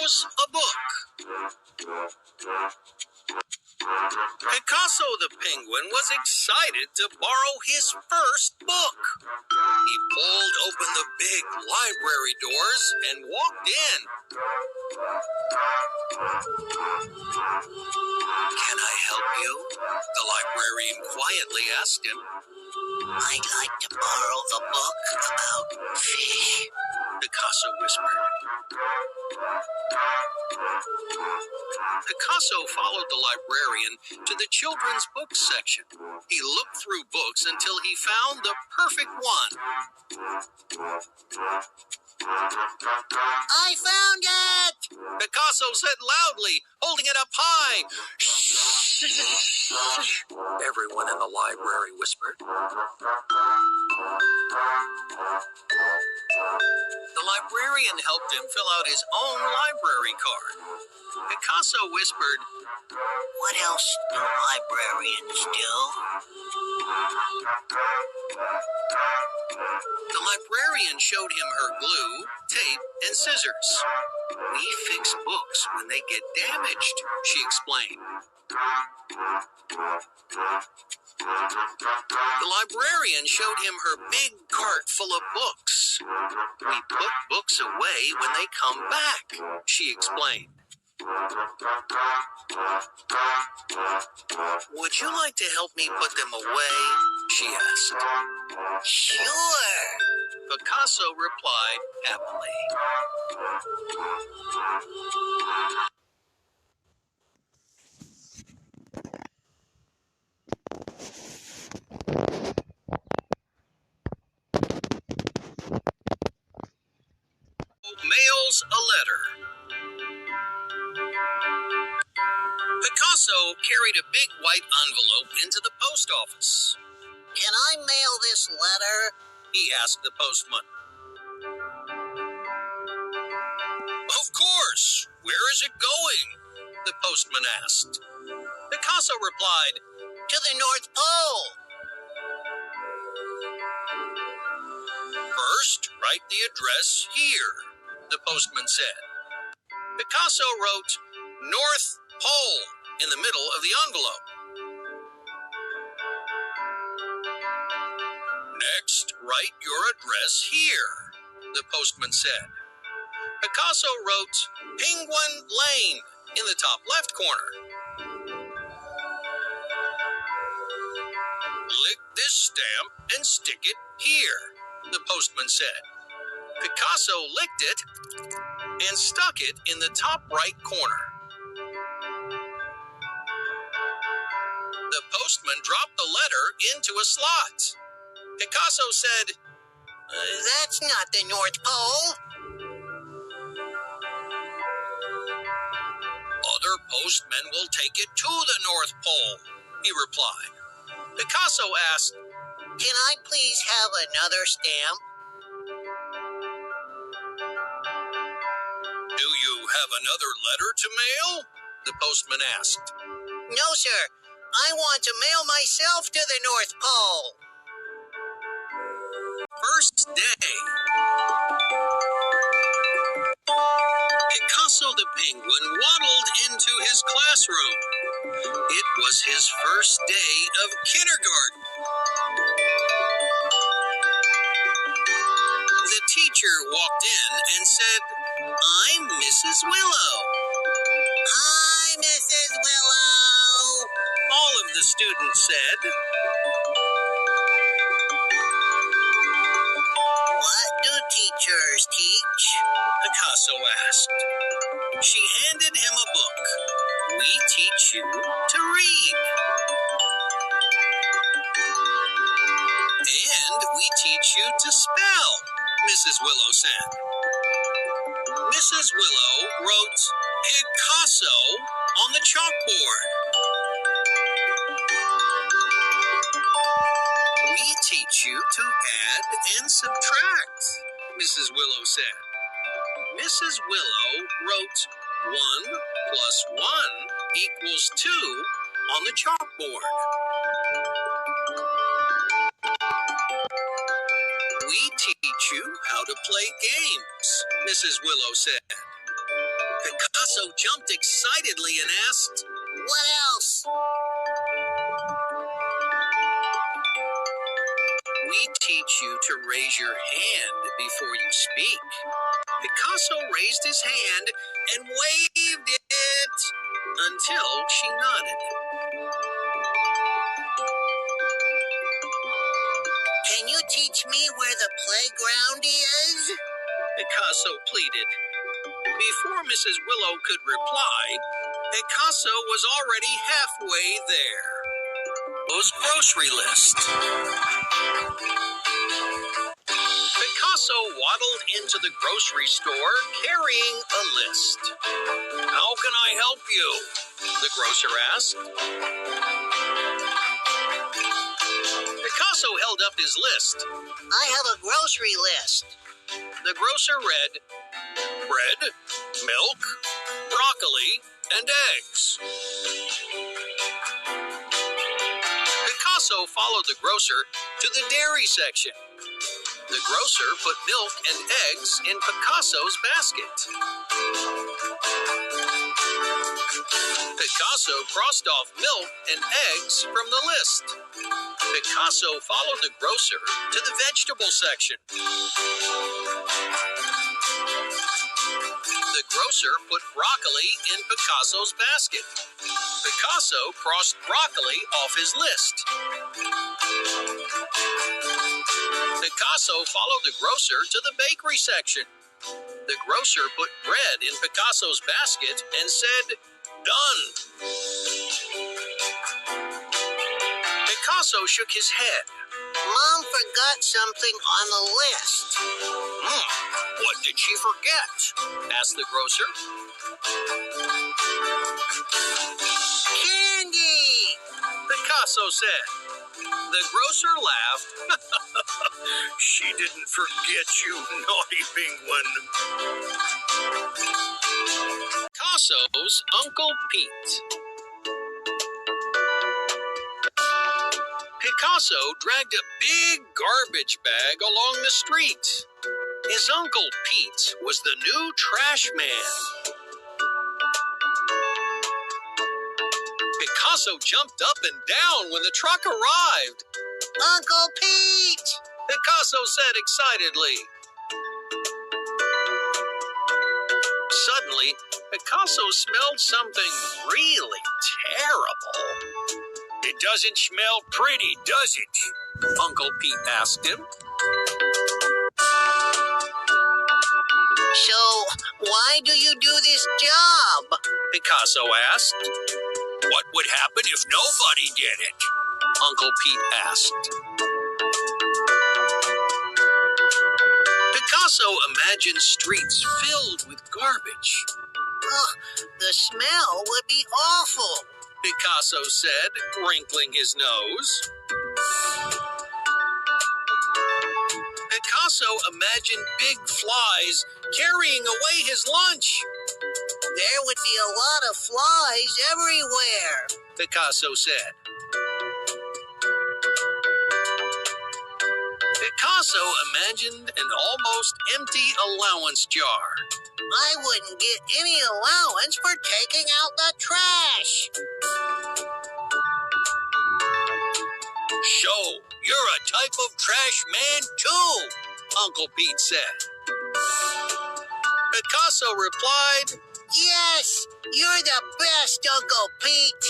borrows a book. Picasso the penguin was excited to borrow his first book. He pulled open the big library doors and walked in. "Can I help you?" the librarian quietly asked him. "I'd like to borrow the book about fish," Picasso whispered. Picasso followed the librarian to the children's books section. He looked through books until he found the perfect one. "I found it!" Picasso said loudly, holding it up high. Everyone in the library whispered. The librarian helped him fill out his own library card. Picasso whispered, "What else do librarians do?" The librarian showed him her glue, tape, and scissors. "We fix books when they get damaged," she explained. The librarian showed him her big cart full of books. "We put books away when they come back," she explained. "Would you like to help me put them away?" she asked. "Sure," Picasso replied happily. Mails a letter. Picasso carried a big white envelope into the post office. "Can I mail this letter?" he asked the postman. "Of course. Where is it going?" the postman asked. Picasso replied, "To the North Pole." "First, write the address here," the postman said. Picasso wrote North Pole in the middle of the envelope. "Next, write your address here," the postman said. Picasso wrote Penguin Lane in the top left corner. "Lick this stamp and stick it here," the postman said. Picasso licked it and stuck it in the top right corner. The postman dropped the letter into a slot. Picasso said, "That's not the North Pole." "Other postmen will take it to the North Pole," he replied. Picasso asked, "Can I please have another stamp?" "Do you have another letter to mail?" the postman asked. "No, sir. I want to mail myself to the North Pole." First day. Picasso the penguin waddled into his classroom. It was his first day of kindergarten. The teacher walked in and said, "I'm Mrs. Willow." "Hi, Mrs. Willow," all of the students said. "What do teachers teach?" Picasso asked. She handed him a book. "We teach you to read. And we teach you to spell," Mrs. Willow said. Mrs. Willow wrote Picasso on the chalkboard. "We teach you to add and subtract," Mrs. Willow said. Mrs. Willow wrote 1 plus 1 equals 2 on the chalkboard. "We teach you how to play games," Mrs. Willow said. Picasso jumped excitedly and asked, "What else?" "We teach you to raise your hand before you speak." Picasso raised his hand and waved it until she nodded. "Can you teach me where the playground is?" Picasso pleaded. Before Mrs. Willow could reply, Picasso was already halfway there. Grocery list. Picasso waddled into the grocery store carrying a list. "How can I help you?" the grocer asked. Picasso held up his list. "I have a grocery list." The grocer read, "Bread, milk, broccoli, and eggs." Picasso followed the grocer to the dairy section. The grocer put milk and eggs in Picasso's basket. Picasso crossed off milk and eggs from the list. Picasso followed the grocer to the vegetable section. The grocer put broccoli in Picasso's basket. Picasso crossed broccoli off his list. Picasso followed the grocer to the bakery section. The grocer put bread in Picasso's basket and said, "Done." Picasso shook his head. "Mom forgot something on the list." "What did she forget?" asked the grocer. "Candy," Picasso said. The grocer laughed. "She didn't forget you, naughty penguin." Picasso's Uncle Pete. Picasso dragged a big garbage bag along the street. His Uncle Pete was the new trash man. Picasso jumped up and down when the truck arrived. "Uncle Pete!" Picasso said excitedly. Suddenly, Picasso smelled something really terrible. "It doesn't smell pretty, does it?" Uncle Pete asked him. "So, why do you do this job?" Picasso asked. "What would happen if nobody did it?" Uncle Pete asked. Picasso imagined streets filled with garbage. "Ugh, the smell would be awful," Picasso said, wrinkling his nose. Picasso imagined big flies carrying away his lunch. "There would be a lot of flies everywhere," Picasso said. Picasso imagined an almost empty allowance jar. "I wouldn't get any allowance for taking out the trash." "So, you're a type of trash man too," Uncle Pete said. Picasso replied, "Yes, you're the best, Uncle Pete."